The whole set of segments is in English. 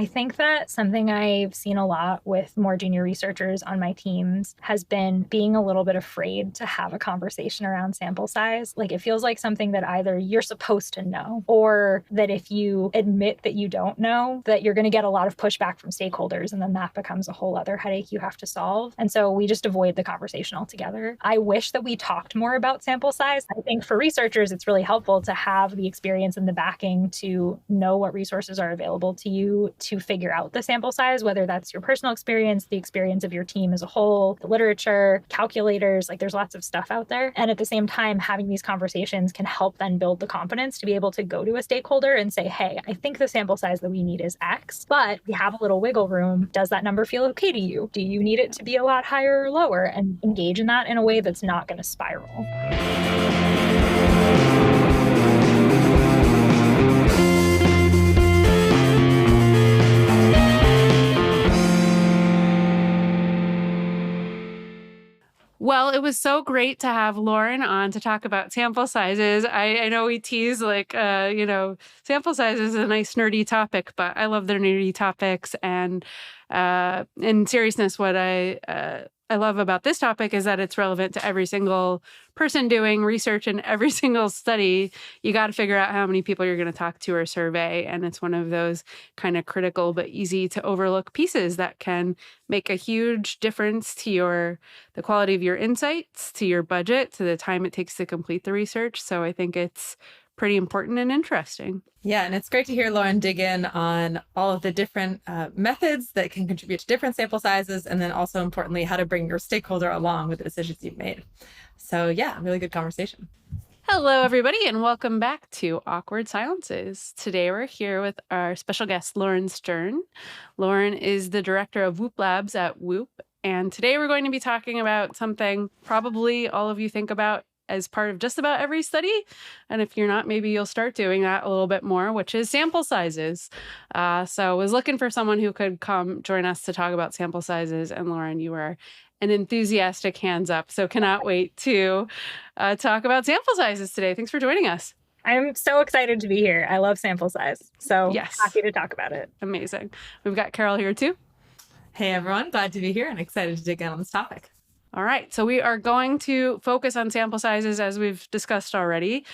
I think that something I've seen a lot with more junior researchers on my teams has been being a little bit afraid to have a conversation around sample size. Like it feels like something that either you're supposed to know, or that if you admit that you don't know, that you're going to get a lot of pushback from stakeholders. And then that becomes a whole other headache you have to solve. And so we just avoid the conversation altogether. I wish that we talked more about sample size. I think for researchers, it's really helpful to have the experience and the backing to know what resources are available to you to figure out the sample size, whether that's your personal experience, the experience of your team as a whole, the literature, calculators, like there's lots of stuff out there. And at the same time, having these conversations can help then build the confidence to be able to go to a stakeholder and say, hey, I think the sample size that we need is X, but we have a little wiggle room. Does that number feel okay to you? Do you need it to be a lot higher or lower? And engage in that in a way that's not going to spiral. Well, it was so great to have Lauren on to talk about sample sizes. I know we tease sample size is a nice nerdy topic, but I love their nerdy topics. And in seriousness, what I love about this topic is that it's relevant to every single person doing research in every single study. You got to figure out how many people you're going to talk to or survey. And it's one of those kind of critical but easy to overlook pieces that can make a huge difference to the quality of your insights, to your budget, to the time it takes to complete the research. So I think it's pretty important and interesting. Yeah, and it's great to hear Lauren dig in on all of the different methods that can contribute to different sample sizes, and then also importantly, how to bring your stakeholder along with the decisions you've made. So yeah, really good conversation. Hello, everybody, and welcome back to Awkward Silences. Today we're here with our special guest, Lauren Stern. Lauren is the director of WOOP Labs at WOOP, and today we're going to be talking about something probably all of you think about as part of just about every study. And if you're not, maybe you'll start doing that a little bit more, which is sample sizes. So I was looking for someone who could come join us to talk about sample sizes. And Lauren, you were an enthusiastic hands up. So cannot wait to talk about sample sizes today. Thanks for joining us. I'm so excited to be here. I love sample size. So yes, happy to talk about it. Amazing. We've got Carol here too. Hey, everyone. Glad to be here and excited to dig in on this topic. All right, so we are going to focus on sample sizes as we've discussed already.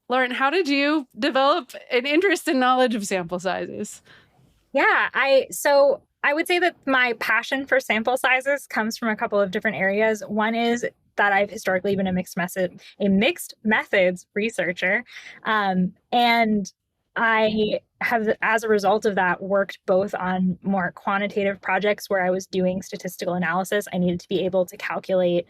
Lauren, how did you develop an interest in knowledge of sample sizes? Yeah, so I would say that my passion for sample sizes comes from a couple of different areas. One is that I've historically been a mixed methods researcher, and I have, as a result of that, worked both on more quantitative projects where I was doing statistical analysis. I needed to be able to calculate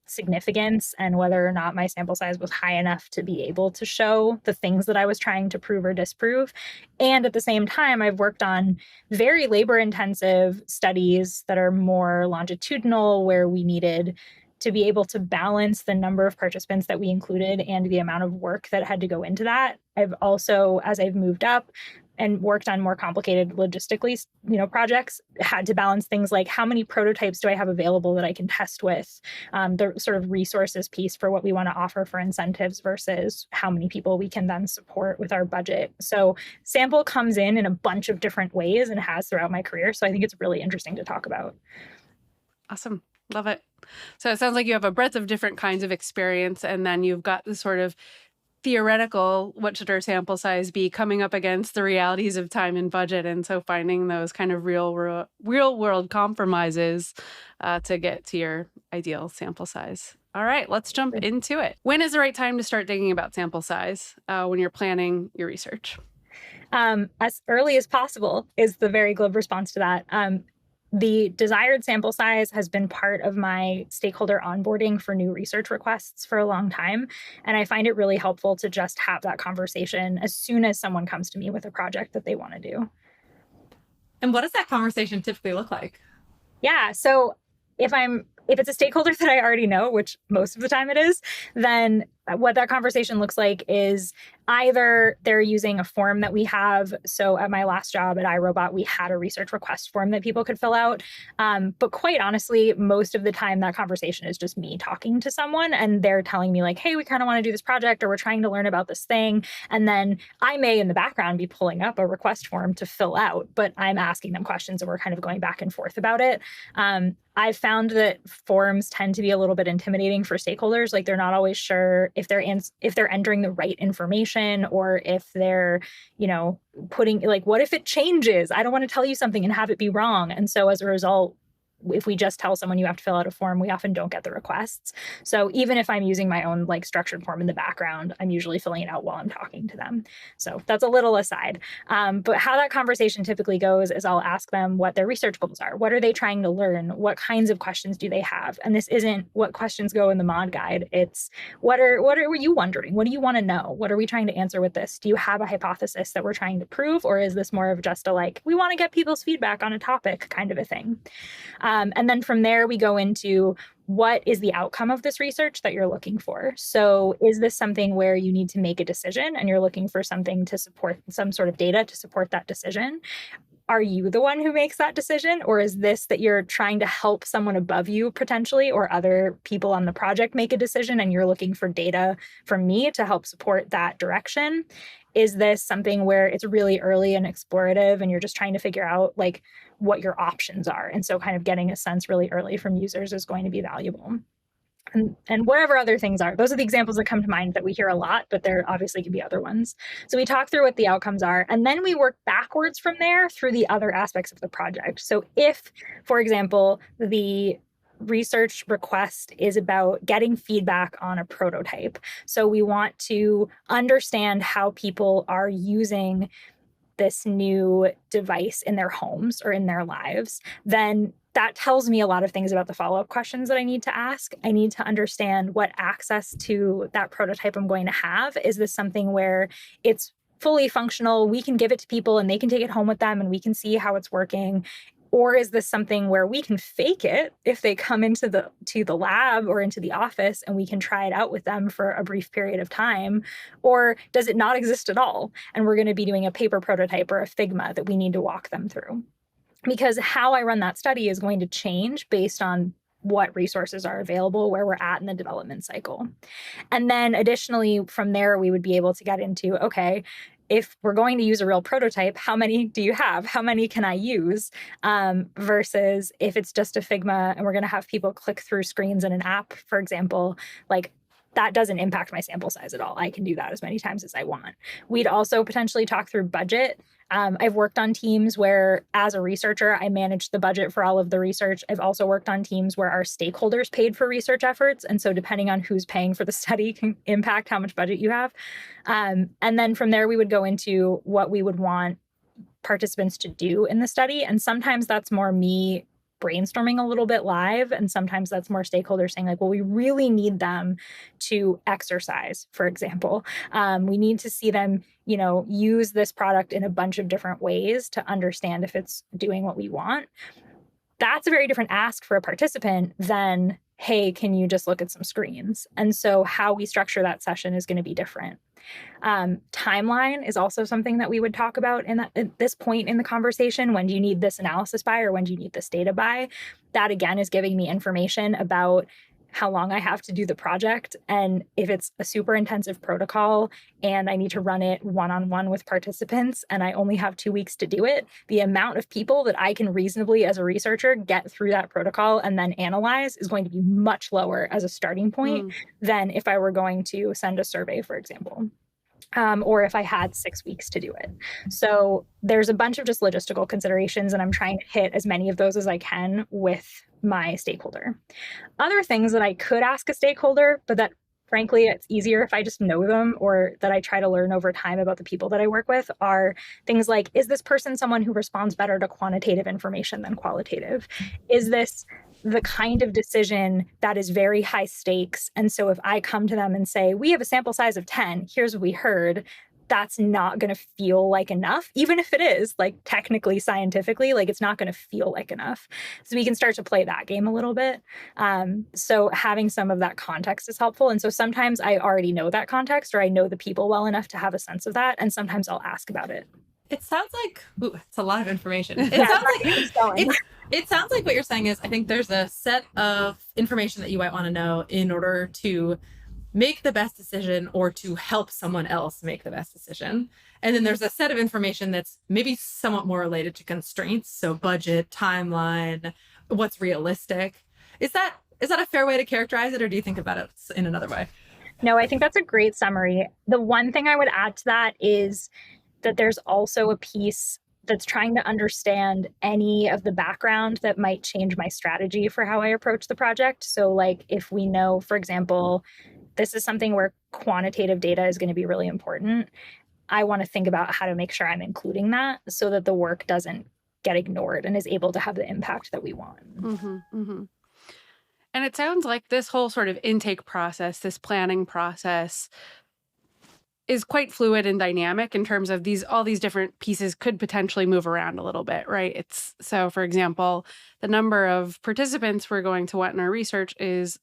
significance and whether or not my sample size was high enough to be able to show the things that I was trying to prove or disprove. And at the same time, I've worked on very labor-intensive studies that are more longitudinal, where we needed to be able to balance the number of participants that we included and the amount of work that had to go into that. I've also, as I've moved up and worked on more complicated logistically, projects, had to balance things like how many prototypes do I have available that I can test with, the sort of resources piece for what we want to offer for incentives versus how many people we can then support with our budget. So sample comes in a bunch of different ways and has throughout my career. So I think it's really interesting to talk about. Awesome. Love it. So it sounds like you have a breadth of different kinds of experience, and then you've got the sort of theoretical, what should our sample size be, coming up against the realities of time and budget. And so finding those kind of real world compromises to get to your ideal sample size. All right, let's jump into it. When is the right time to start thinking about sample size when you're planning your research? As early as possible is the very glib response to that. The desired sample size has been part of my stakeholder onboarding for new research requests for a long time. And I find it really helpful to just have that conversation as soon as someone comes to me with a project that they want to do. And what does that conversation typically look like? Yeah, so if it's a stakeholder that I already know, which most of the time it is, then what that conversation looks like is either they're using a form that we have. So at my last job at iRobot, we had a research request form that people could fill out. But quite honestly, most of the time that conversation is just me talking to someone and they're telling me like, hey, we kind of want to do this project or we're trying to learn about this thing. And then I may in the background be pulling up a request form to fill out, but I'm asking them questions and we're kind of going back and forth about it. I've found that forms tend to be a little bit intimidating for stakeholders. Like they're not always sure if they're entering the right information or if they're, putting like, what if it changes? I don't want to tell you something and have it be wrong. And so as a result, if we just tell someone you have to fill out a form, we often don't get the requests. So even if I'm using my own like structured form in the background, I'm usually filling it out while I'm talking to them. So that's a little aside. But how that conversation typically goes is I'll ask them what their research goals are. What are they trying to learn? What kinds of questions do they have? And this isn't what questions go in the mod guide. It's what are you wondering? What do you want to know? What are we trying to answer with this? Do you have a hypothesis that we're trying to prove? Or is this more of just a like, we want to get people's feedback on a topic kind of a thing? And then from there, we go into what is the outcome of this research that you're looking for? So is this something where you need to make a decision and you're looking for something to support some sort of data to support that decision? Are you the one who makes that decision? Or is this that you're trying to help someone above you potentially or other people on the project make a decision and you're looking for data from me to help support that direction? Is this something where it's really early and explorative and you're just trying to figure out like what your options are? And so kind of getting a sense really early from users is going to be valuable. And whatever other things are, those are the examples that come to mind that we hear a lot, but there obviously can be other ones. So we talk through what the outcomes are, and then we work backwards from there through the other aspects of the project. So if, for example, the research request is about getting feedback on a prototype, so we want to understand how people are using this new device in their homes or in their lives, then that tells me a lot of things about the follow-up questions that I need to ask. I need to understand what access to that prototype I'm going to have. Is this something where it's fully functional, we can give it to people and they can take it home with them and we can see how it's working? Or is this something where we can fake it if they come into the lab or into the office and we can try it out with them for a brief period of time? Or does it not exist at all? And we're going to be doing a paper prototype or a Figma that we need to walk them through. Because how I run that study is going to change based on what resources are available, where we're at in the development cycle. And then additionally, from there, we would be able to get into, okay, if we're going to use a real prototype, how many do you have? How many can I use? Versus if it's just a Figma and we're going to have people click through screens in an app, for example, like that doesn't impact my sample size at all. I can do that as many times as I want. We'd also potentially talk through budget. I've worked on teams where, as a researcher, I managed the budget for all of the research. I've also worked on teams where our stakeholders paid for research efforts. And so depending on who's paying for the study can impact how much budget you have. And then from there, we would go into what we would want participants to do in the study. And sometimes that's more me brainstorming a little bit live. And sometimes that's more stakeholders saying like, well, we really need them to exercise, for example. We need to see them, use this product in a bunch of different ways to understand if it's doing what we want. That's a very different ask for a participant than, hey, can you just look at some screens? And so how we structure that session is going to be different. Timeline is also something that we would talk about at this point in the conversation. When do you need this analysis by, or when do you need this data by? That again is giving me information about how long I have to do the project. And if it's a super intensive protocol and I need to run it one-on-one with participants and I only have 2 weeks to do it, the amount of people that I can reasonably as a researcher get through that protocol and then analyze is going to be much lower as a starting point than if I were going to send a survey, for example. Or if I had 6 weeks to do it. So there's a bunch of just logistical considerations, and I'm trying to hit as many of those as I can with my stakeholder. Other things that I could ask a stakeholder, but that frankly, it's easier if I just know them or that I try to learn over time about the people that I work with, are things like, is this person someone who responds better to quantitative information than qualitative? Is this the kind of decision that is very high stakes? And so if I come to them and say, we have a sample size of 10, here's what we heard, that's not going to feel like enough, even if it is like technically, scientifically, like it's not going to feel like enough. So we can start to play that game a little bit. So having some of that context is helpful. And so sometimes I already know that context, or I know the people well enough to have a sense of that. And sometimes I'll ask about it. It sounds like, it's a lot of information. It sounds like what you're saying is, I think there's a set of information that you might want to know in order to make the best decision or to help someone else make the best decision. And then there's a set of information that's maybe somewhat more related to constraints. So budget, timeline, what's realistic. Is that a fair way to characterize it, or do you think about it in another way? No, I think that's a great summary. The one thing I would add to that is that there's also a piece that's trying to understand any of the background that might change my strategy for how I approach the project. So like if we know, for example, this is something where quantitative data is going to be really important, I want to think about how to make sure I'm including that so that the work doesn't get ignored and is able to have the impact that we want. And it sounds like this whole sort of intake process, this planning process, is quite fluid and dynamic in terms of all these different pieces could potentially move around a little bit, right? So, for example, the number of participants we're going to want in our research is,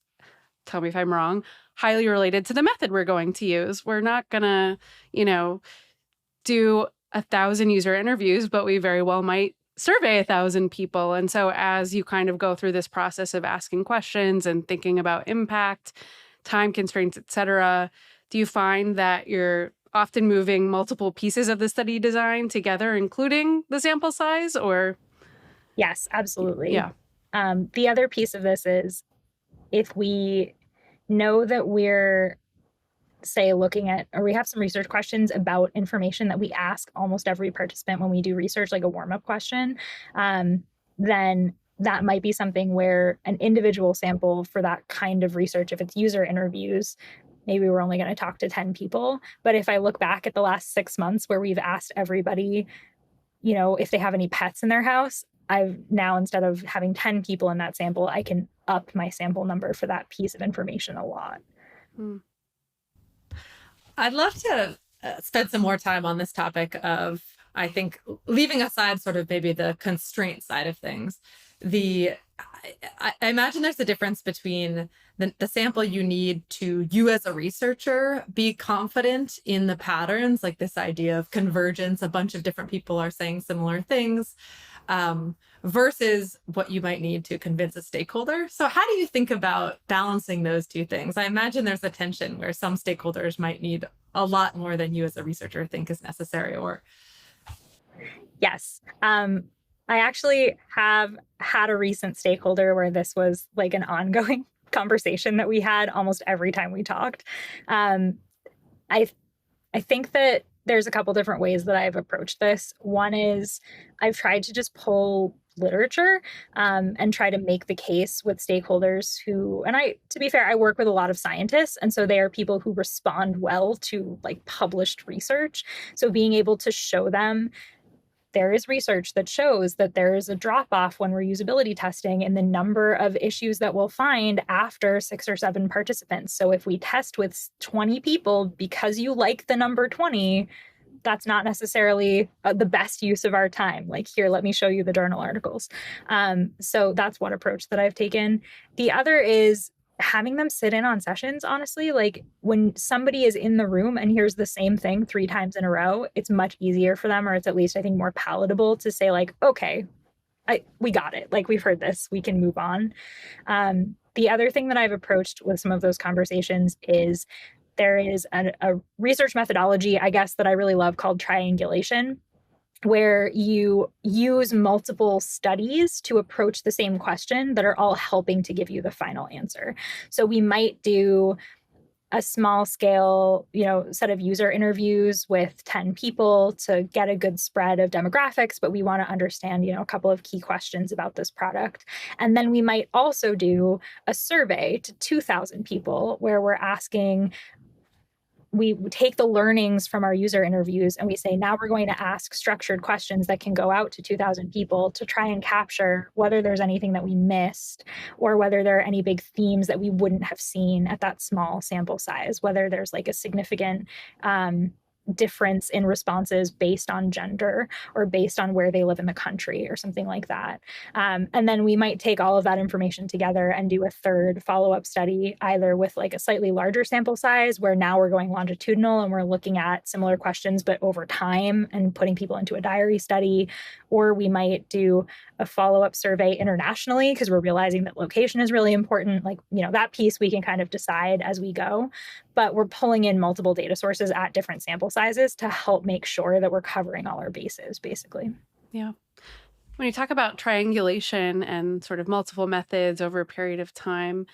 tell me if I'm wrong, highly related to the method we're going to use. We're not going to, do 1,000 user interviews, but we very well might survey 1,000 people. And so as you kind of go through this process of asking questions and thinking about impact, time constraints, et cetera, do you find that you're often moving multiple pieces of the study design together, including the sample size, or? Yes, absolutely. Yeah. The other piece of this is if we know that we're, say, looking at, or we have some research questions about information that we ask almost every participant when we do research, like a warm-up question, then that might be something where an individual sample for that kind of research, if it's user interviews, maybe we're only going to talk to 10 people. But if I look back at the last 6 months where we've asked everybody, if they have any pets in their house, I've now, instead of having 10 people in that sample, I can up my sample number for that piece of information a lot. I'd love to spend some more time on this topic of, I think, leaving aside sort of maybe the constraint side of things. I imagine there's a difference between the sample you need to, you as a researcher, be confident in the patterns, like this idea of convergence, a bunch of different people are saying similar things, versus what you might need to convince a stakeholder. So how do you think about balancing those two things? I imagine there's a tension where some stakeholders might need a lot more than you as a researcher think is necessary, or... Yes. I actually have had a recent stakeholder where this was like an ongoing conversation that we had almost every time we talked. I think that there's a couple different ways that I've approached this. One is I've tried to just pull literature and try to make the case with stakeholders who, and to be fair, I work with a lot of scientists. And so they are people who respond well to like published research. So being able to show them there is research that shows that there is a drop-off when we're usability testing in the number of issues that we'll find after 6 or 7 participants. So if we test with 20 people because you like the number 20, that's not necessarily the best use of our time. Like, here, let me show you the journal articles. So that's one approach that I've taken. The other is having them sit in on sessions, honestly. Like when somebody is in the room and hears the same thing 3 times in a row, it's much easier for them, or it's at least, I think, more palatable to say like, okay, we got it. Like, we've heard this, we can move on. The other thing that I've approached with some of those conversations is there is a research methodology, I guess, that I really love called triangulation, where you use multiple studies to approach the same question that are all helping to give you the final answer. So we might do a small scale, set of user interviews with 10 people to get a good spread of demographics, but we want to understand, a couple of key questions about this product. And then we might also do a survey to 2,000 people where we're asking, we take the learnings from our user interviews and we say, now we're going to ask structured questions that can go out to 2,000 people to try and capture whether there's anything that we missed or whether there are any big themes that we wouldn't have seen at that small sample size, whether there's like a significant difference in responses based on gender or based on where they live in the country or something like that. And then we might take all of that information together and do a third follow-up study, either with like a slightly larger sample size where now we're going longitudinal and we're looking at similar questions but over time and putting people into a diary study, or we might do a follow-up survey internationally because we're realizing that location is really important. Like, that piece we can kind of decide as we go, but we're pulling in multiple data sources at different sample sizes to help make sure that we're covering all our bases, basically. Yeah. When you talk about triangulation and sort of multiple methods over a period of time,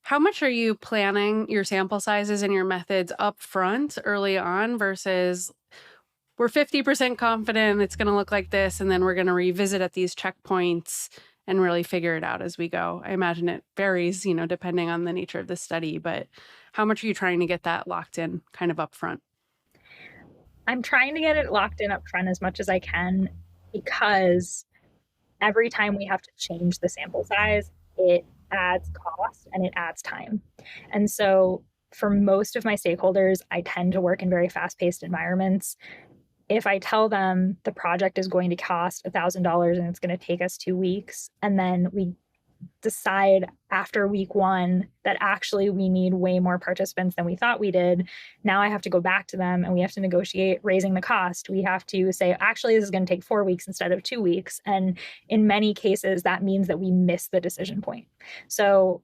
how much are you planning your sample sizes and your methods up front early on versus we're 50% confident it's going to look like this, and then we're going to revisit at these checkpoints and really figure it out as we go? I imagine it varies, depending on the nature of the study, but how much are you trying to get that locked in kind of up front? I'm trying to get it locked in up front as much as I can, because every time we have to change the sample size, it adds cost and it adds time. And so for most of my stakeholders, I tend to work in very fast-paced environments. If I tell them the project is going to cost $1,000 and it's going to take us 2 weeks, and then we decide after week 1 that actually we need way more participants than we thought we did, now I have to go back to them and we have to negotiate raising the cost. We have to say, actually, this is going to take 4 weeks instead of 2 weeks. And in many cases, that means that we miss the decision point. So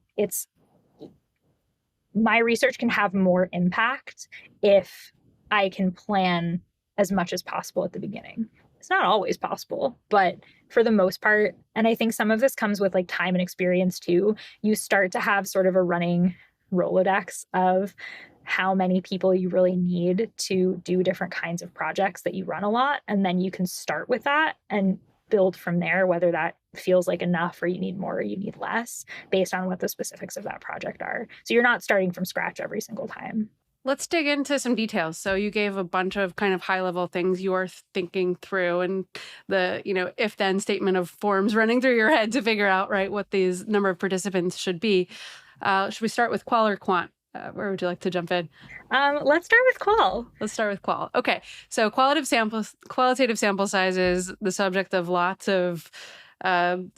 my research can have more impact if I can plan as much as possible at the beginning. It's not always possible, but for the most part, and I think some of this comes with like time and experience too, you start to have sort of a running Rolodex of how many people you really need to do different kinds of projects that you run a lot. And then you can start with that and build from there, whether that feels like enough or you need more or you need less based on what the specifics of that project are. So you're not starting from scratch every single time. Let's dig into some details. So you gave a bunch of kind of high-level things you are thinking through, and the, if-then statement of forms running through your head to figure out, right, what these number of participants should be. Should we start with qual or quant? Where would you like to jump in? Let's start with qual. Let's start with qual. Okay. So qualitative sample sizes, the subject of lots of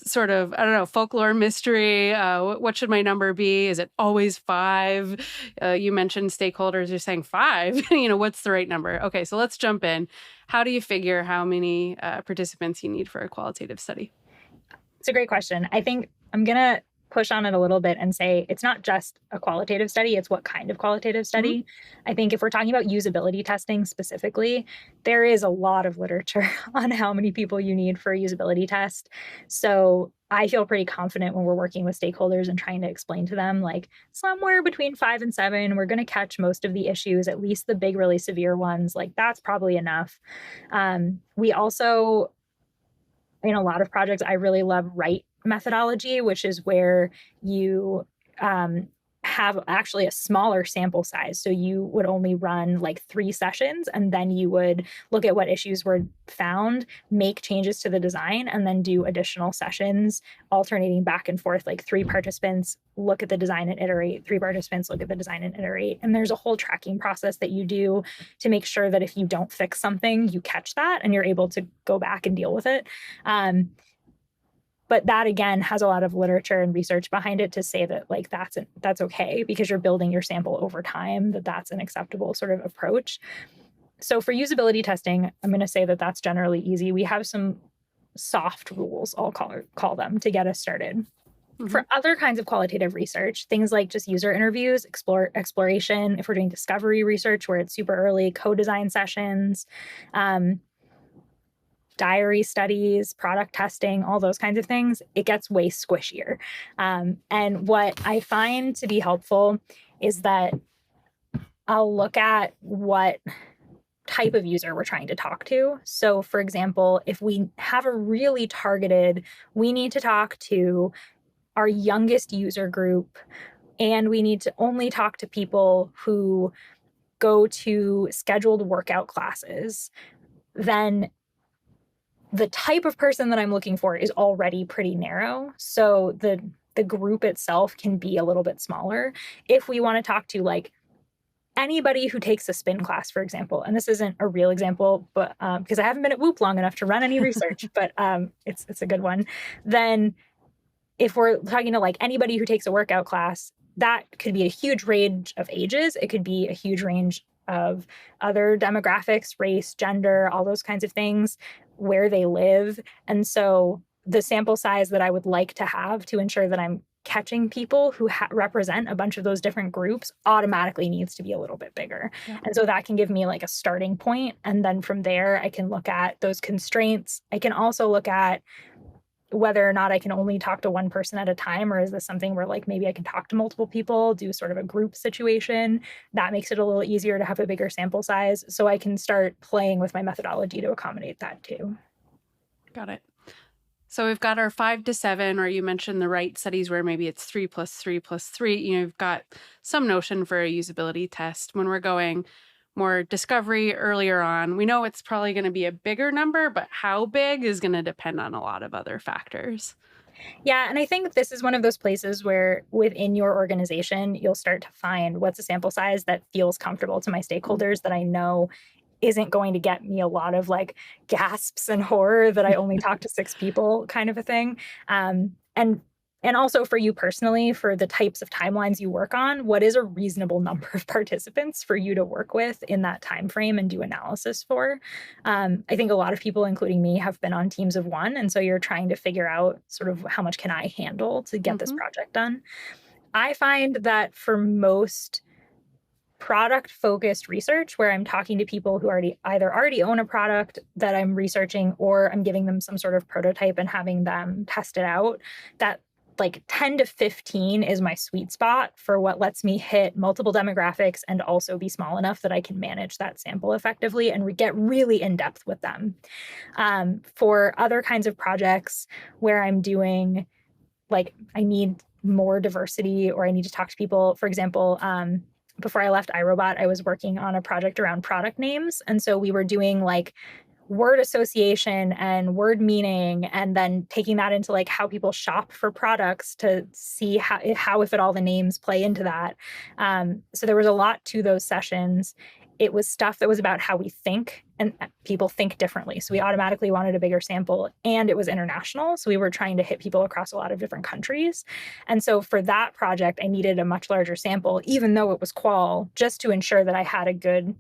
sort of, I don't know, folklore, mystery. What should my number be? Is it always 5? You mentioned stakeholders are saying 5. What's the right number? Okay, so let's jump in. How do you figure how many participants you need for a qualitative study? It's a great question. I think I'm going to push on it a little bit and say it's not just a qualitative study, it's what kind of qualitative study. I think if we're talking about usability testing specifically, there is a lot of literature on how many people you need for a usability test. So I feel pretty confident when we're working with stakeholders and trying to explain to them, like, somewhere between 5 and 7, we're going to catch most of the issues, at least the big, really severe ones. Like, that's probably enough. We also, in a lot of projects, I really love right methodology, which is where you have actually a smaller sample size. So you would only run like 3 sessions, and then you would look at what issues were found, make changes to the design, and then do additional sessions, alternating back and forth, like 3 participants look at the design and iterate, 3 participants look at the design and iterate. And there's a whole tracking process that you do to make sure that if you don't fix something, you catch that and you're able to go back and deal with it. But that, again, has a lot of literature and research behind it to say that, like, that's okay because you're building your sample over time, that's an acceptable sort of approach. So for usability testing, I'm going to say that that's generally easy. We have some soft rules, I'll call them, to get us started. Mm-hmm. For other kinds of qualitative research, things like just user interviews, exploration, if we're doing discovery research where it's super early, co-design sessions, diary studies, product testing, all those kinds of things, it gets way squishier. And what I find to be helpful is that I'll look at what type of user we're trying to talk to. So for example, if we have a really targeted, we need to talk to our youngest user group, and we need to only talk to people who go to scheduled workout classes, then the type of person that I'm looking for is already pretty narrow. So the group itself can be a little bit smaller. If we want to talk to like anybody who takes a spin class, for example, and this isn't a real example, but because I haven't been at Whoop long enough to run any research, but it's a good one. Then if we're talking to like anybody who takes a workout class, that could be a huge range of ages. It could be a huge range of other demographics, race, gender, all those kinds of things, where they live. And so the sample size that I would like to have to ensure that I'm catching people who represent a bunch of those different groups automatically needs to be a little bit bigger. Yeah. And so that can give me like a starting point. And then from there, I can look at those constraints. I can also look at whether or not I can only talk to one person at a time, or is this something where like maybe I can talk to multiple people, do sort of a group situation. That makes it a little easier to have a bigger sample size. So I can start playing with my methodology to accommodate that too. Got it. So we've got our 5 to 7, or you mentioned the right studies where maybe it's 3 plus 3 plus 3. You've got some notion for a usability test. When we're going more discovery earlier on, we know it's probably going to be a bigger number, but how big is going to depend on a lot of other factors. Yeah, and I think this is one of those places where within your organization, you'll start to find what's a sample size that feels comfortable to my stakeholders, that I know isn't going to get me a lot of like gasps and horror that I only talk to 6 people kind of a thing. And also for you personally, for the types of timelines you work on, what is a reasonable number of participants for you to work with in that time frame and do analysis for? I think a lot of people, including me, have been on teams of 1. And so you're trying to figure out sort of how much can I handle to get this project done. I find that for most product-focused research, where I'm talking to people who either already own a product that I'm researching, or I'm giving them some sort of prototype and having them test it out, that like 10 to 15 is my sweet spot for what lets me hit multiple demographics and also be small enough that I can manage that sample effectively and get really in depth with them. For other kinds of projects where I'm doing, like, I need more diversity or I need to talk to people, for example, before I left iRobot, I was working on a project around product names. And so we were doing like word association and word meaning, and then taking that into like how people shop for products to see how if at all the names play into that. So there was a lot to those sessions. It was stuff that was about how we think, and people think differently. So we automatically wanted a bigger sample, and it was international. So we were trying to hit people across a lot of different countries. And so for that project, I needed a much larger sample, even though it was qual, just to ensure that I had a good,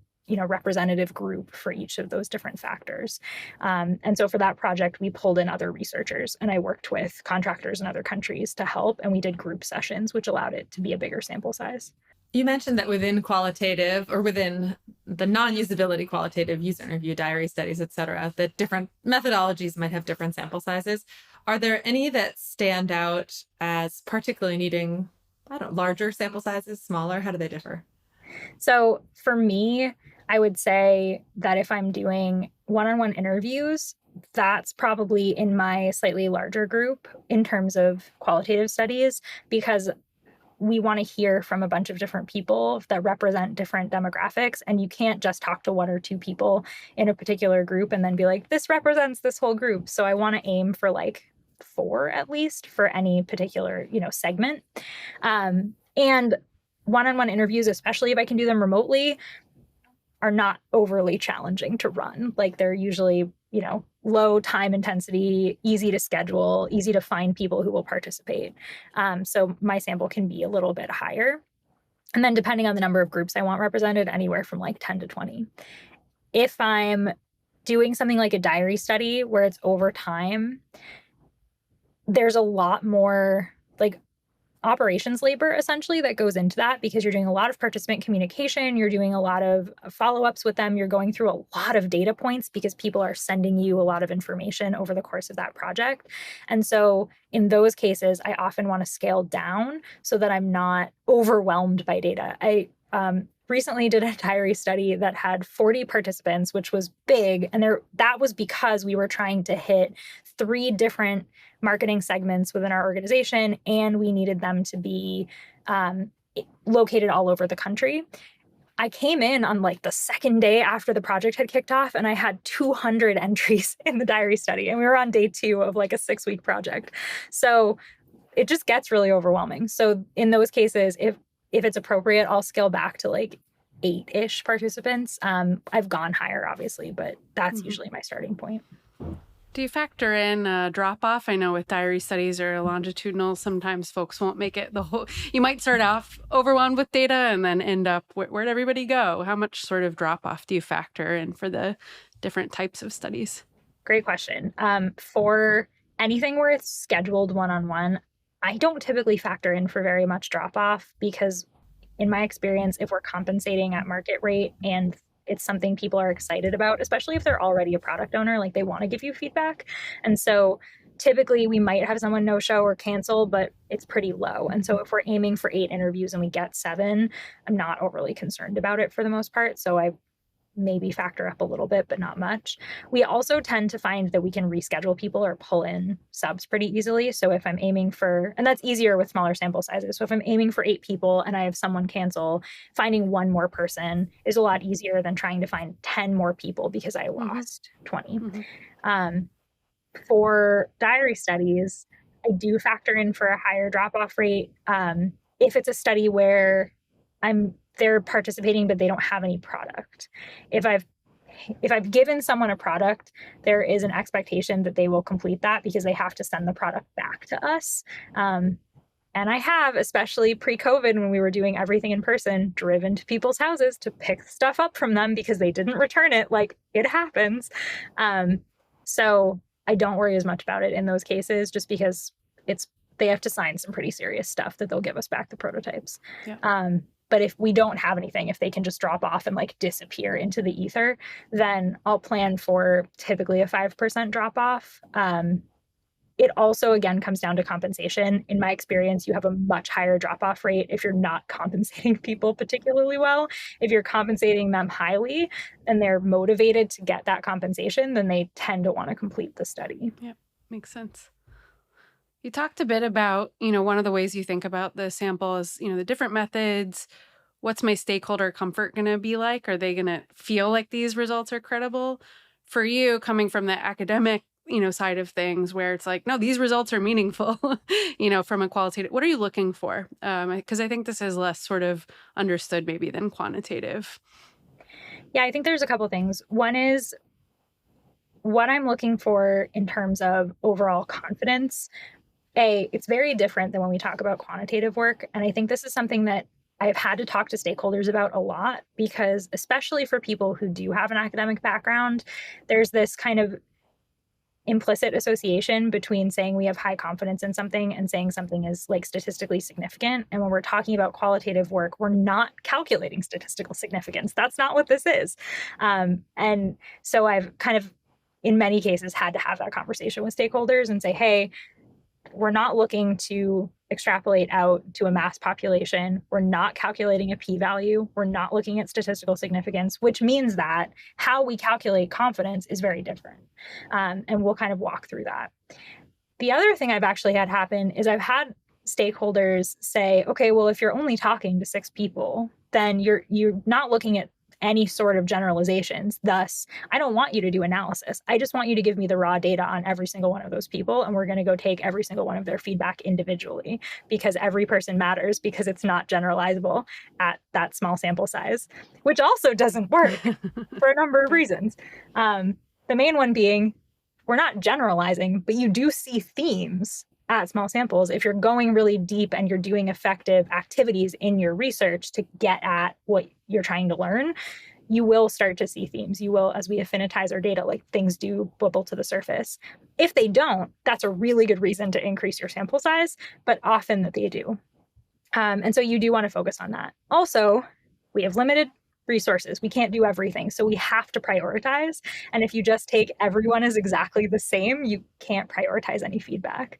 representative group for each of those different factors. And so for that project, we pulled in other researchers, and I worked with contractors in other countries to help, and we did group sessions, which allowed it to be a bigger sample size. You mentioned that within qualitative, or within the non-usability qualitative user interview, diary studies, et cetera, that different methodologies might have different sample sizes. Are there any that stand out as particularly needing, larger sample sizes, smaller? How do they differ? So for me, I would say that if I'm doing one-on-one interviews, that's probably in my slightly larger group in terms of qualitative studies, because we want to hear from a bunch of different people that represent different demographics. And you can't just talk to 1 or 2 people in a particular group and then be like, this represents this whole group. So I want to aim for like 4 at least for any particular, segment. And one-on-one interviews, especially if I can do them remotely, are not overly challenging to run. Like they're usually, low time intensity, easy to schedule, easy to find people who will participate. So my sample can be a little bit higher. And then depending on the number of groups I want represented, anywhere from like 10 to 20. If I'm doing something like a diary study where it's over time, there's a lot more like operations labor essentially that goes into that, because you're doing a lot of participant communication, you're doing a lot of follow-ups with them, you're going through a lot of data points because people are sending you a lot of information over the course of that project. And so in those cases, I often want to scale down so that I'm not overwhelmed by data. I recently did a diary study that had 40 participants, which was big. And that was because we were trying to hit 3 different marketing segments within our organization, and we needed them to be located all over the country. I came in on like the second day after the project had kicked off, and I had 200 entries in the diary study, and we were on day 2 of like a 6-week project. So it just gets really overwhelming. So in those cases, if it's appropriate, I'll scale back to like 8-ish participants. I've gone higher, obviously, but that's usually my starting point. Do you factor in drop off? I know with diary studies or longitudinal, sometimes folks won't make it the whole. You might start off overwhelmed with data and then end up, where'd everybody go? How much sort of drop off do you factor in for the different types of studies? Great question. For anything where it's scheduled one-on-one, I don't typically factor in for very much drop off because in my experience, if we're compensating at market rate and it's something people are excited about, especially if they're already a product owner, like they want to give you feedback. And so typically we might have someone no show or cancel, but it's pretty low. And so if we're aiming for 8 interviews and we get 7, I'm not overly concerned about it for the most part. So I maybe factor up a little bit, but not much. We also tend to find that we can reschedule people or pull in subs pretty easily. So if I'm aiming for, and that's easier with smaller sample sizes. So if I'm aiming for 8 people and I have someone cancel, finding one more person is a lot easier than trying to find 10 more people because I lost 20. For diary studies, I do factor in for a higher drop-off rate. If it's a study where they're participating, but they don't have any product. If I've given someone a product, there is an expectation that they will complete that because they have to send the product back to us. And I have, especially pre-COVID when we were doing everything in person, driven to people's houses to pick stuff up from them because they didn't return it. Like, it happens. So I don't worry as much about it in those cases just because they have to sign some pretty serious stuff that they'll give us back the prototypes. Yeah. But if we don't have anything, if they can just drop off and like disappear into the ether, then I'll plan for typically a 5% drop off. It also, again, comes down to compensation. In my experience, you have a much higher drop off rate if you're not compensating people particularly well. If you're compensating them highly and they're motivated to get that compensation, then they tend to want to complete the study. Yep, makes sense. You talked a bit about, one of the ways you think about the sample is, the different methods. What's my stakeholder comfort going to be like? Are they going to feel like these results are credible? For you, coming from the academic, side of things where it's like, no, these results are meaningful, from a qualitative, what are you looking for? Because I think this is less sort of understood maybe than quantitative. Yeah, I think there's a couple of things. One is what I'm looking for in terms of overall confidence. It's very different than when we talk about quantitative work. And I think this is something that I've had to talk to stakeholders about a lot because especially for people who do have an academic background, there's this kind of implicit association between saying we have high confidence in something and saying something is like statistically significant. And when we're talking about qualitative work, we're not calculating statistical significance. That's not what this is. And so I've kind of, in many cases, had to have that conversation with stakeholders and say, hey, we're not looking to extrapolate out to a mass population. We're not calculating a p-value. We're not looking at statistical significance, which means that how we calculate confidence is very different. And we'll kind of walk through that. The other thing I've actually had happen is I've had stakeholders say, okay, well, if you're only talking to 6 people, then you're not looking at any sort of generalizations. Thus, I don't want you to do analysis. I just want you to give me the raw data on every single one of those people. And we're going to go take every single one of their feedback individually because every person matters because it's not generalizable at that small sample size, which also doesn't work for a number of reasons. The main one being we're not generalizing, but you do see themes at small samples. If you're going really deep and you're doing effective activities in your research to get at what you're trying to learn, you will start to see themes. You will, as we affinitize our data, like things do bubble to the surface. If they don't, that's a really good reason to increase your sample size, but often that they do. And so you do want to focus on that. Also, we have limited resources. We can't do everything. So we have to prioritize. And if you just take everyone as exactly the same, you can't prioritize any feedback.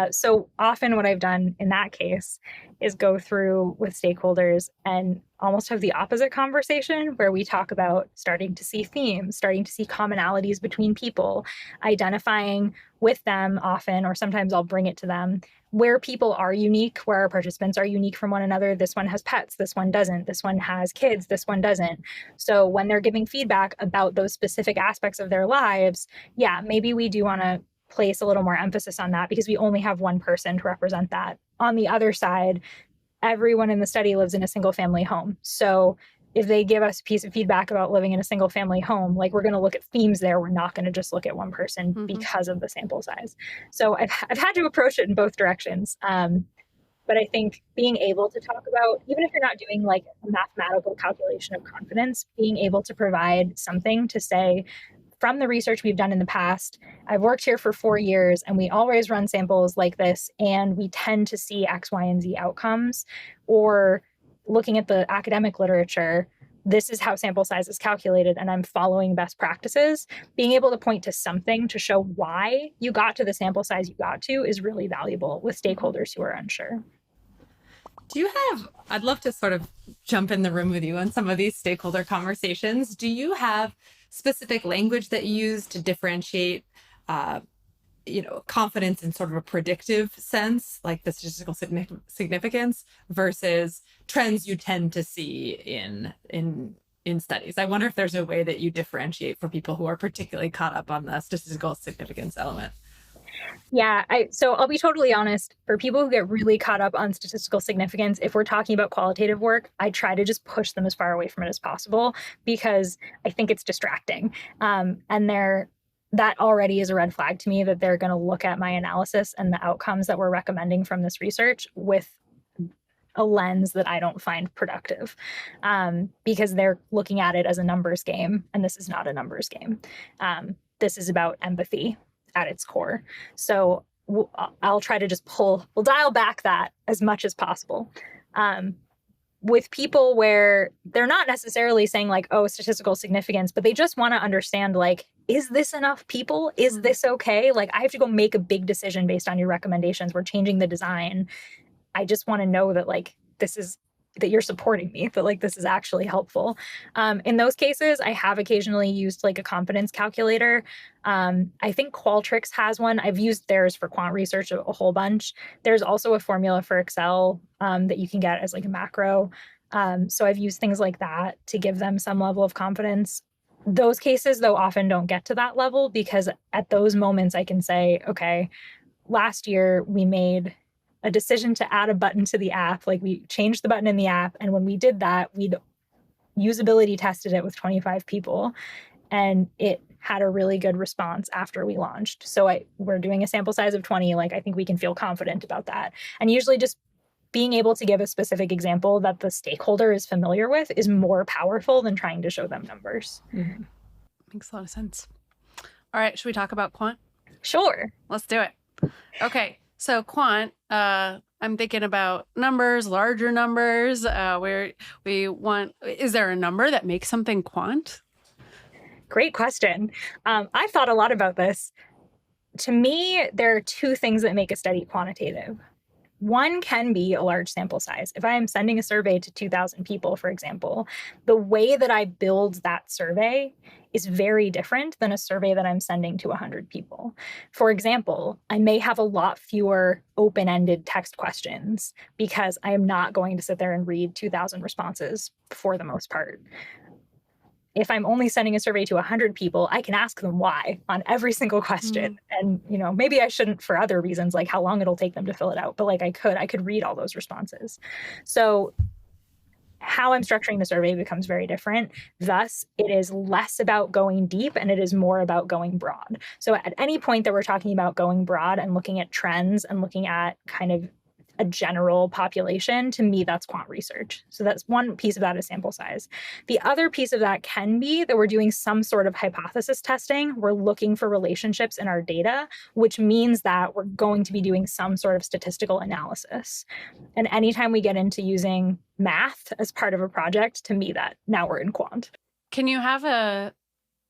So often what I've done in that case is go through with stakeholders and almost have the opposite conversation where we talk about starting to see themes, starting to see commonalities between people, identifying with them often, or sometimes I'll bring it to them, where people are unique, where our participants are unique from one another. This one has pets, this one doesn't, this one has kids, this one doesn't. So when they're giving feedback about those specific aspects of their lives, yeah, maybe we do want to place a little more emphasis on that because we only have one person to represent that. On the other side, everyone in the study lives in a single family home. So if they give us a piece of feedback about living in a single family home, like we're going to look at themes there. We're not going to just look at one person because of the sample size. So I've had to approach it in both directions. But I think being able to talk about, even if you're not doing like a mathematical calculation of confidence, being able to provide something to say, from the research we've done in the past, I've worked here for 4 years and we always run samples like this and we tend to see X, Y, and Z outcomes. Or looking at the academic literature, this is how sample size is calculated and I'm following best practices. Being able to point to something to show why you got to the sample size you got to is really valuable with stakeholders who are unsure. I'd love to sort of jump in the room with you on some of these stakeholder conversations. Do you have specific language that you use to differentiate, confidence in sort of a predictive sense, like the statistical significance, versus trends you tend to see in studies? I wonder if there's a way that you differentiate for people who are particularly caught up on the statistical significance element. Yeah, so I'll be totally honest. For people who get really caught up on statistical significance, if we're talking about qualitative work, I try to just push them as far away from it as possible because I think it's distracting. And that already is a red flag to me that they're going to look at my analysis and the outcomes that we're recommending from this research with a lens that I don't find productive, because they're looking at it as a numbers game, and this is not a numbers game. This is about empathy at its core. So I'll try to just we'll dial back that as much as possible. With people where they're not necessarily saying like, oh, statistical significance, but they just want to understand, like, is this enough people? Is this okay? Like, I have to go make a big decision based on your recommendations. We're changing the design. I just want to know that like, that you're supporting me, that like this is actually helpful. In those cases, I have occasionally used like a confidence calculator. I think Qualtrics has one. I've used theirs for quant research a whole bunch. There's also a formula for Excel that you can get as like a macro. So I've used things like that to give them some level of confidence. Those cases, though, often don't get to that level because at those moments I can say, okay, last year we made a decision to add a button to the app. Like we changed the button in the app. And when we did that, we'd usability tested it with 25 people and it had a really good response after we launched. So we're doing a sample size of 20. Like I think we can feel confident about that. And usually just being able to give a specific example that the stakeholder is familiar with is more powerful than trying to show them numbers. Mm-hmm. Makes a lot of sense. All right. Should we talk about quant? Sure. Let's do it. Okay. So quant, I'm thinking about numbers, larger numbers, where is there a number that makes something quant? Great question. I've thought a lot about this. To me, there are two things that make a study quantitative. One can be a large sample size. If I am sending a survey to 2,000 people, for example, the way that I build that survey is very different than a survey that I'm sending to 100 people. For example, I may have a lot fewer open-ended text questions because I am not going to sit there and read 2,000 responses for the most part. If I'm only sending a survey to 100 people, I can ask them why on every single question. And, maybe I shouldn't for other reasons, like how long it'll take them to fill it out, but like I could read all those responses. So how I'm structuring the survey becomes very different. Thus, it is less about going deep and it is more about going broad. So at any point that we're talking about going broad and looking at trends and looking at kind of a general population, to me, that's quant research. So that's one piece of that is sample size. The other piece of that can be that we're doing some sort of hypothesis testing. We're looking for relationships in our data, which means that we're going to be doing some sort of statistical analysis. And anytime we get into using math as part of a project, to me, that now we're in quant. Can you have a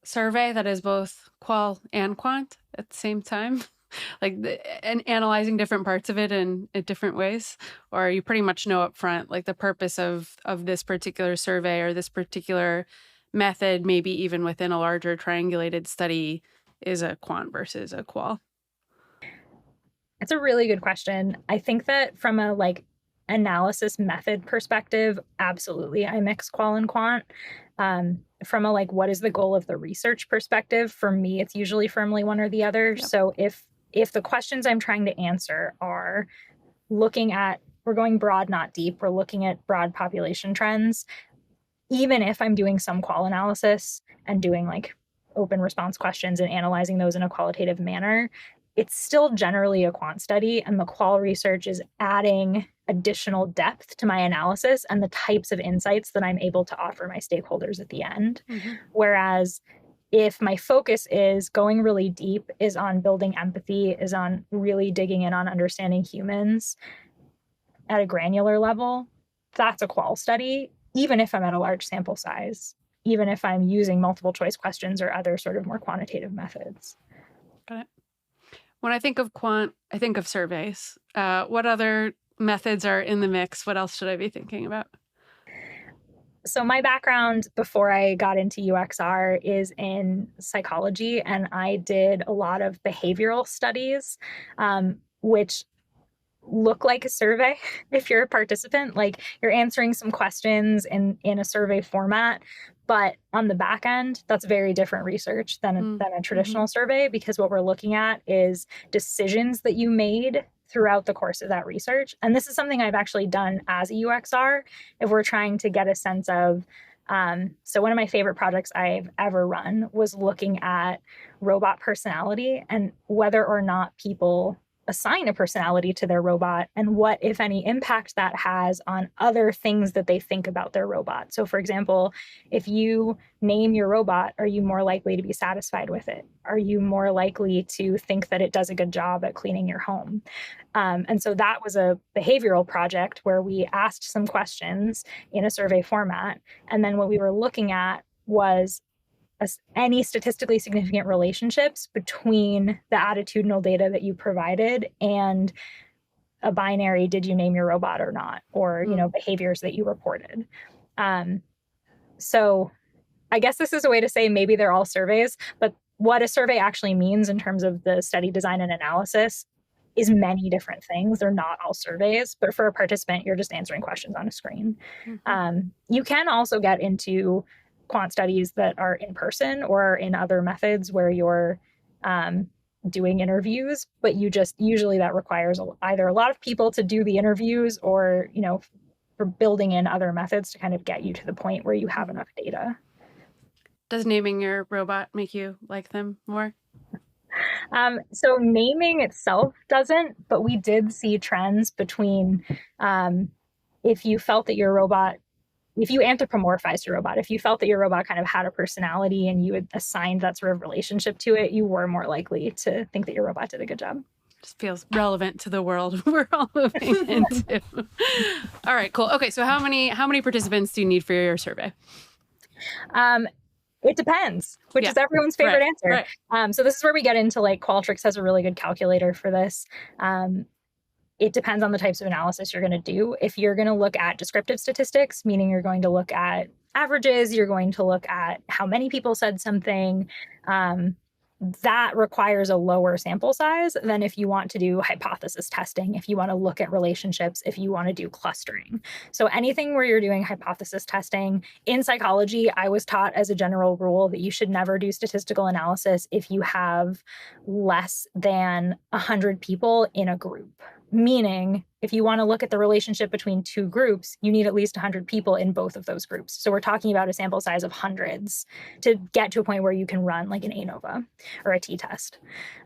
survey that is both qual and quant at the same time? And analyzing different parts of it in different ways? Or you pretty much know up front, like the purpose of this particular survey or this particular method, maybe even within a larger triangulated study, is a quant versus a qual? It's a really good question. I think that from a analysis method perspective, absolutely, I mix qual and quant. From a what is the goal of the research perspective, for me, it's usually firmly one or the other. Yep. So if the questions I'm trying to answer are looking at we're going broad, not deep. We're looking at broad population trends. Even if I'm doing some qual analysis and doing like open response questions and analyzing those in a qualitative manner, it's still generally a quant study, and the qual research is adding additional depth to my analysis and the types of insights that I'm able to offer my stakeholders at the end. Whereas if my focus is going really deep, is on building empathy, is on really digging in on understanding humans at a granular level, that's a qual study, even if I'm at a large sample size, even if I'm using multiple choice questions or other sort of more quantitative methods. Got it. When I think of quant, I think of surveys. What other methods are in the mix? What else should I be thinking about? So my background before I got into UXR is in psychology, and I did a lot of behavioral studies, which look like a survey if you're a participant. Like, you're answering some questions in a survey format, but on the back end, that's very different research than a traditional survey, because what we're looking at is decisions that you made throughout the course of that research. And this is something I've actually done as a UXR if we're trying to get a sense of, so one of my favorite projects I've ever run was looking at robot personality and whether or not people assign a personality to their robot and what, if any, impact that has on other things that they think about their robot. So for example, if you name your robot, are you more likely to be satisfied with it? Are you more likely to think that it does a good job at cleaning your home? And so that was a behavioral project where we asked some questions in a survey format. And then what we were looking at was any statistically significant relationships between the attitudinal data that you provided and a binary, did you name your robot or not, or behaviors that you reported. So I guess this is a way to say maybe they're all surveys, but what a survey actually means in terms of the study design and analysis is many different things. They're not all surveys, but for a participant, you're just answering questions on a screen. You can also get into quant studies that are in person or in other methods where you're doing interviews, but usually that requires either a lot of people to do the interviews or, for building in other methods to kind of get you to the point where you have enough data. Does naming your robot make you like them more? So naming itself doesn't, but we did see trends between if you felt that your robot, if you anthropomorphized your robot, if you felt that your robot kind of had a personality and you had assigned that sort of relationship to it, you were more likely to think that your robot did a good job. Just feels relevant to the world we're all moving into. All right, cool. Okay, so how many participants do you need for your survey? It depends, which is everyone's favorite answer. Right. So this is where we get into Qualtrics has a really good calculator for this. It depends on the types of analysis you're going to do. If you're going to look at descriptive statistics, meaning you're going to look at averages, you're going to look at how many people said something, that requires a lower sample size than if you want to do hypothesis testing, if you want to look at relationships, if you want to do clustering. So anything where you're doing hypothesis testing, in psychology, I was taught as a general rule that you should never do statistical analysis if you have less than 100 people in a group. Meaning, if you want to look at the relationship between two groups, you need at least 100 people in both of those groups. So we're talking about a sample size of hundreds to get to a point where you can run like an ANOVA or a t-test.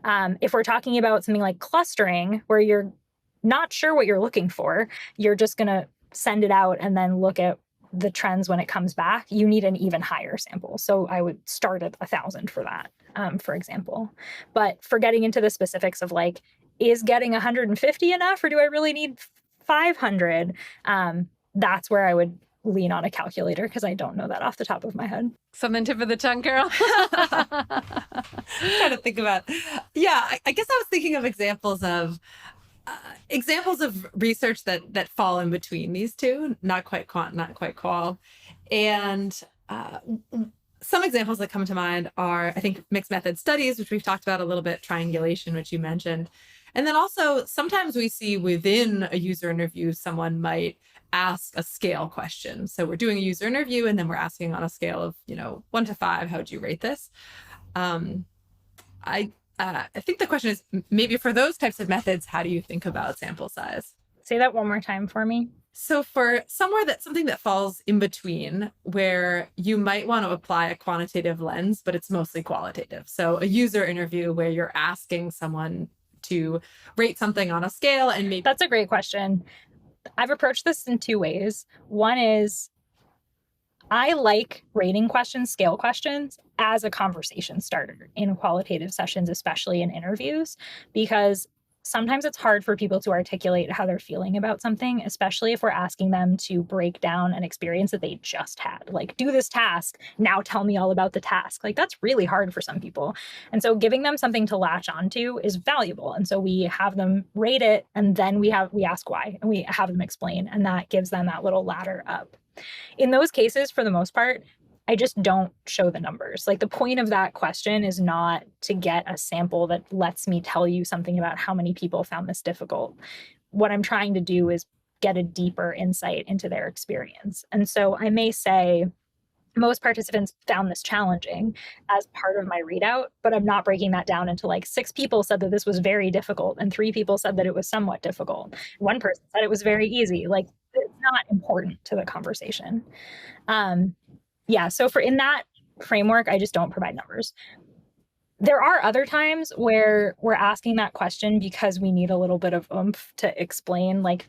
If we're talking about something like clustering, where you're not sure what you're looking for, you're just going to send it out and then look at the trends when it comes back, you need an even higher sample. So I would start at 1,000 for that, for example. But for getting into the specifics of is getting 150 enough, or do I really need 500? That's where I would lean on a calculator, because I don't know that off the top of my head. Something tip of the tongue, Carol? Trying to think about. Yeah, I guess I was thinking of examples of research that fall in between these two, not quite quant, not quite qual. And some examples that come to mind are, I think, mixed method studies, which we've talked about a little bit, triangulation, which you mentioned. And then also sometimes we see within a user interview, someone might ask a scale question. So we're doing a user interview and then we're asking on a scale of, 1 to 5, how would you rate this? I think the question is, maybe for those types of methods, how do you think about sample size? Say that one more time for me. So for something that falls in between, where you might want to apply a quantitative lens, but it's mostly qualitative. So a user interview where you're asking someone to rate something on a scale and maybe... That's a great question. I've approached this in two ways. One is I like rating questions, scale questions, as a conversation starter in qualitative sessions, especially in interviews, because sometimes it's hard for people to articulate how they're feeling about something, especially if we're asking them to break down an experience that they just had. Like, do this task, now tell me all about the task. Like, that's really hard for some people. And so giving them something to latch onto is valuable. And so we have them rate it, and then we ask why, and we have them explain, and that gives them that little ladder up. In those cases, for the most part, I just don't show the numbers. Like, the point of that question is not to get a sample that lets me tell you something about how many people found this difficult. What I'm trying to do is get a deeper insight into their experience. And so I may say, most participants found this challenging as part of my readout, but I'm not breaking that down into like 6 people said that this was very difficult and 3 people said that it was somewhat difficult. 1 person said it was very easy. Like, it's not important to the conversation. So in that framework, I just don't provide numbers. There are other times where we're asking that question because we need a little bit of oomph to explain. Like,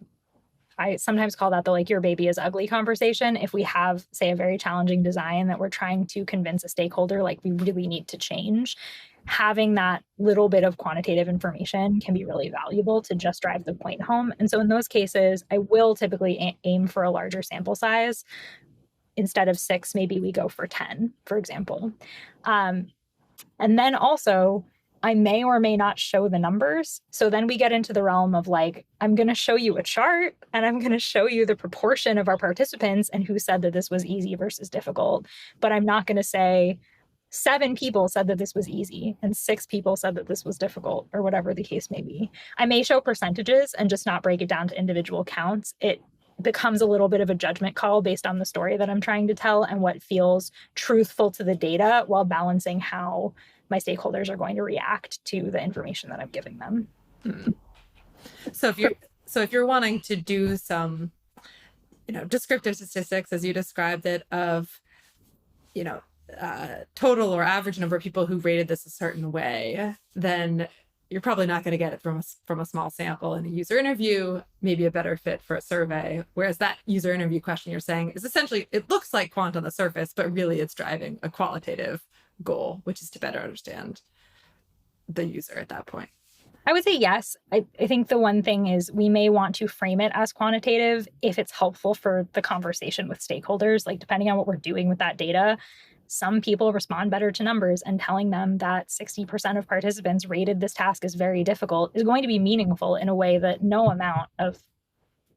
I sometimes call that the like your baby is ugly conversation. If we have, say, a very challenging design that we're trying to convince a stakeholder like we really need to change, having that little bit of quantitative information can be really valuable to just drive the point home. And so in those cases, I will typically aim for a larger sample size. Instead of 6, maybe we go for 10, for example. And then also, I may or may not show the numbers. So then we get into the realm of like, I'm going to show you a chart and I'm going to show you the proportion of our participants and who said that this was easy versus difficult. But I'm not going to say 7 people said that this was easy and 6 people said that this was difficult, or whatever the case may be. I may show percentages and just not break it down to individual counts. It becomes a little bit of a judgment call based on the story that I'm trying to tell and what feels truthful to the data, while balancing how my stakeholders are going to react to the information that I'm giving them. So if you're wanting to do some, descriptive statistics, as you described it, of, total or average number of people who rated this a certain way, then you're probably not going to get it from a small sample. In a user interview, maybe a better fit for a survey. Whereas that user interview question you're saying is essentially, it looks like quant on the surface, but really it's driving a qualitative goal, which is to better understand the user at that point. I would say yes. I think the one thing is we may want to frame it as quantitative if it's helpful for the conversation with stakeholders, like depending on what we're doing with that data. Some people respond better to numbers, and telling them that 60% of participants rated this task as very difficult is going to be meaningful in a way that no amount of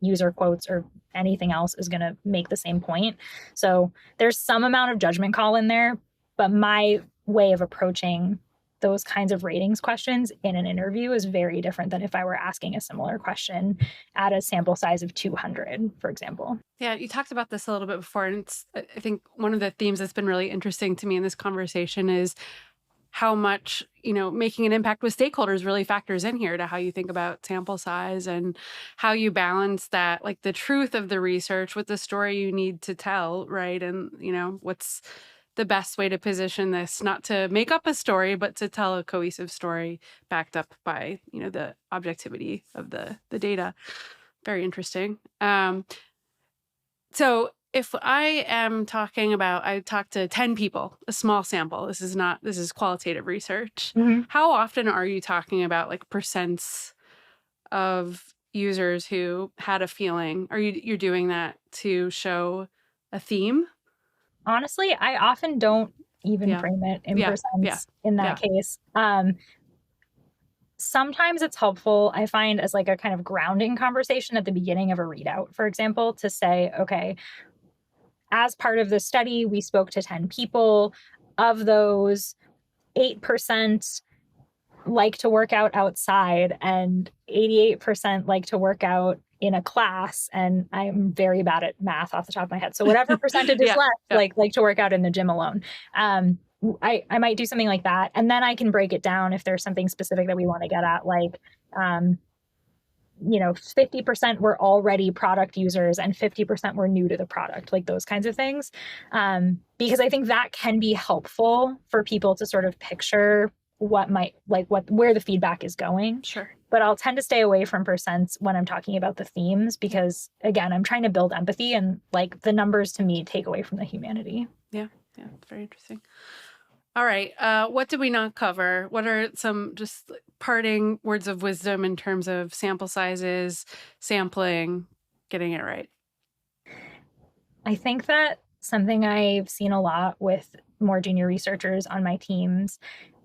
user quotes or anything else is going to make the same point. So there's some amount of judgment call in there, but my way of approaching those kinds of ratings questions in an interview is very different than if I were asking a similar question at a sample size of 200, for example. Yeah, you talked about this a little bit before, and I think one of the themes that's been really interesting to me in this conversation is how much, making an impact with stakeholders really factors in here to how you think about sample size and how you balance that, like the truth of the research with the story you need to tell, right? And, what's the best way to position this, not to make up a story, but to tell a cohesive story backed up by, the objectivity of the data. Very interesting. So if I am I talked to 10 people, a small sample, this is qualitative research. Mm-hmm. How often are you talking about like percents of users who had a feeling? You're doing that to show a theme? Honestly, I often don't even frame it in percents in that case. Sometimes it's helpful, I find, as like a kind of grounding conversation at the beginning of a readout, for example, to say, okay, as part of the study, we spoke to 10 people. Of those, 8% like to work out outside and 88% like to work out in a class. And I'm very bad at math off the top of my head. So whatever percentage is left, like to work out in the gym alone. I might do something like that. And then I can break it down if there's something specific that we want to get at, like 50% were already product users and 50% were new to the product, like those kinds of things. Because I think that can be helpful for people to sort of picture where the feedback is going. Sure. But I'll tend to stay away from percents when I'm talking about the themes, because again, I'm trying to build empathy, and like the numbers to me take away from the humanity. Yeah. Very interesting. All right. What did we not cover? What are some just parting words of wisdom in terms of sample sizes, sampling, getting it right? I think that something I've seen a lot with more junior researchers on my teams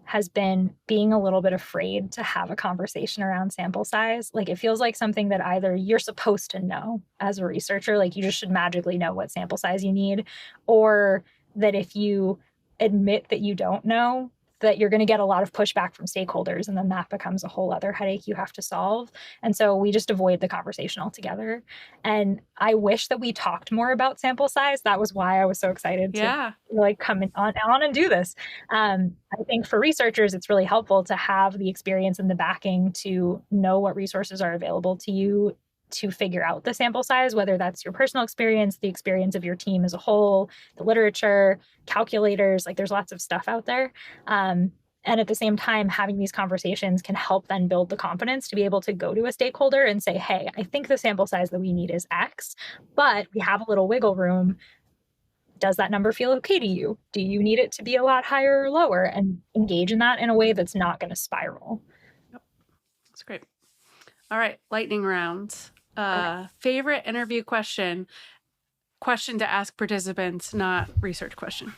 has been being a little bit afraid to have a conversation around sample size. Like it feels like something that either you're supposed to know as a researcher, like you just should magically know what sample size you need, or that if you admit that you don't know, that you're going to get a lot of pushback from stakeholders, and then that becomes a whole other headache you have to solve. And so we just avoid the conversation altogether. And I wish that we talked more about sample size. That was why I was so excited to come on and do this. I think for researchers, it's really helpful to have the experience and the backing to know what resources are available to you to figure out the sample size, whether that's your personal experience, the experience of your team as a whole, the literature, calculators, like there's lots of stuff out there. And at the same time, having these conversations can help then build the confidence to be able to go to a stakeholder and say, hey, I think the sample size that we need is X, but we have a little wiggle room. Does that number feel okay to you? Do you need it to be a lot higher or lower? And engage in that in a way that's not going to spiral. Yep. That's great. All right. Lightning round. Favorite interview question to ask participants, not research question.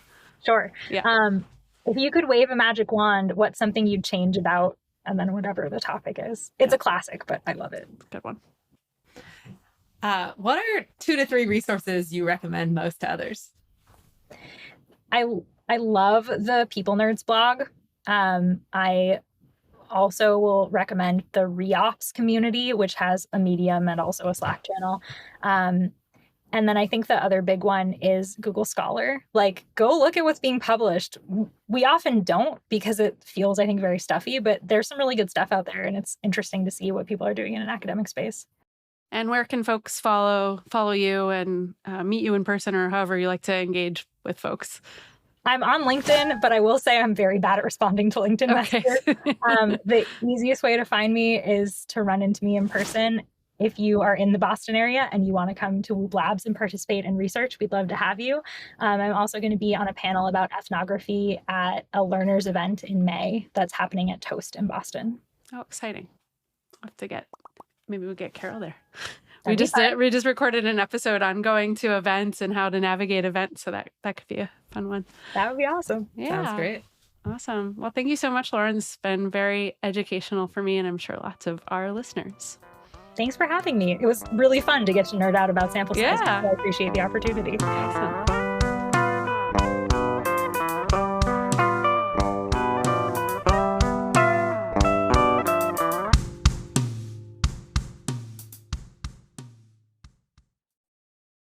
Sure. Yeah. If you could wave a magic wand, what's something you'd change about, and then whatever the topic is. It's a classic, but I love it. Good one. What are 2 to 3 resources you recommend most to others? I love the People Nerds blog. I also will recommend the Reops community, which has a Medium and also a Slack channel. And then I think the other big one is Google Scholar. Like, go look at what's being published. We often don't because it feels, I think, very stuffy, but there's some really good stuff out there, and it's interesting to see what people are doing in an academic space. And where can folks follow you and meet you in person, or however you like to engage with folks? I'm on LinkedIn, but I will say I'm very bad at responding to LinkedIn messages. The easiest way to find me is to run into me in person. If you are in the Boston area and you want to come to Whoop Labs and participate in research, we'd love to have you. I'm also going to be on a panel about ethnography at a learners event in May that's happening at Toast in Boston. Oh, exciting. Maybe we'll get Carol there. We just recorded an episode on going to events and how to navigate events. So that could be a fun one. That would be awesome. Yeah. Sounds great. Awesome. Well, thank you so much, Lauren. This has been very educational for me, and I'm sure lots of our listeners. Thanks for having me. It was really fun to get to nerd out about sample size. Yeah. I appreciate the opportunity. Awesome.